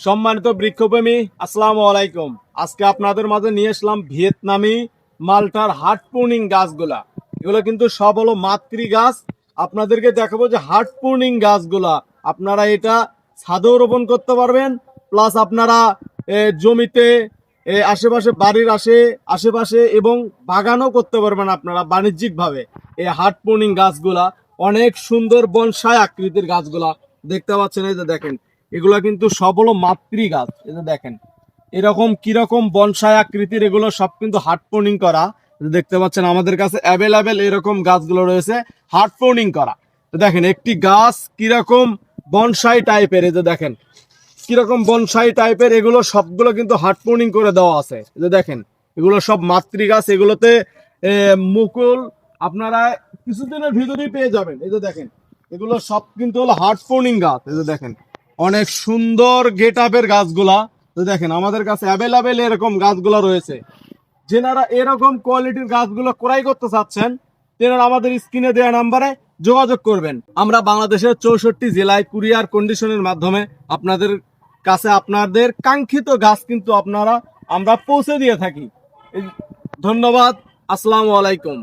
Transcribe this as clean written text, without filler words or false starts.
সম্মানিত বৃক্ষপ্রেমী, আসসালামু আলাইকুম। আজকে আপনাদের মাঝে নিয়ে আসলাম ভিয়েতনামি মালটার হার্ট প্রুনিং গাছগুলা। এগুলো কিন্তু সব হলো মাতৃ গাছ। আপনাদেরকে দেখাবো যে হার্ট প্রুনিং গাছগুলা আপনারা এটা ছাদেও রোপণ করতে পারবেন, প্লাস আপনারা জমিতে আশেপাশে বাড়ির আশেপাশে এবং বাগানও করতে পারবেন আপনারা বাণিজ্যিকভাবে। এই হার্ট প্রুনিং গাছগুলা অনেক সুন্দর বনসাই আকৃতির গাছগুলা দেখতে পাচ্ছেন। এই যে দেখেন, এগুলো কিন্তু সব হলো মাতৃ গাছ। এই যে দেখেন এরকম কিরকম বনসাই আকৃতির, এগুলো সব কিন্তু হার্ট প্রুনিং করা। দেখতে পাচ্ছেন আমাদের কাছে অ্যাভেলেবেল এরকম গাছগুলো রয়েছে হার্ট প্রুনিং করা। তো দেখেন একটি গাছ কিরকম বনসাই টাইপের, এই যে দেখেন কিরকম বনসাই টাইপের, এগুলো সবগুলো কিন্তু হার্ট প্রুনিং করে দেওয়া আছে। এই যে দেখেন এগুলো সব মাতৃ গাছ, এগুলোতে মুকুল আপনারা কিছুদিনের ভিতরেই পেয়ে যাবেন। এই যে দেখেন এগুলো সব কিন্তু হলো হার্ট প্রুনিং গাছ। এই যে দেখেন অনেক সুন্দর গেট আপের গাছগুলা। তো দেখেন আমাদের কাছে অ্যাভেলেবেল এরকম গাছগুলো রয়েছে। যেনারা এরকম কোয়ালিটির গাছগুলো ক্রয় করতে চাচ্ছেন, তেনারা আমাদের স্ক্রিনে দেওয়া নাম্বারে যোগাযোগ করবেন। আমরা বাংলাদেশের 64 জেলায় কুরিয়ার কন্ডিশনের মাধ্যমে আপনাদের কাছে আপনাদের কাঙ্ক্ষিত গাছ কিন্তু আমরা পৌঁছে দিয়ে থাকি। ধন্যবাদ। আসসালামু আলাইকুম।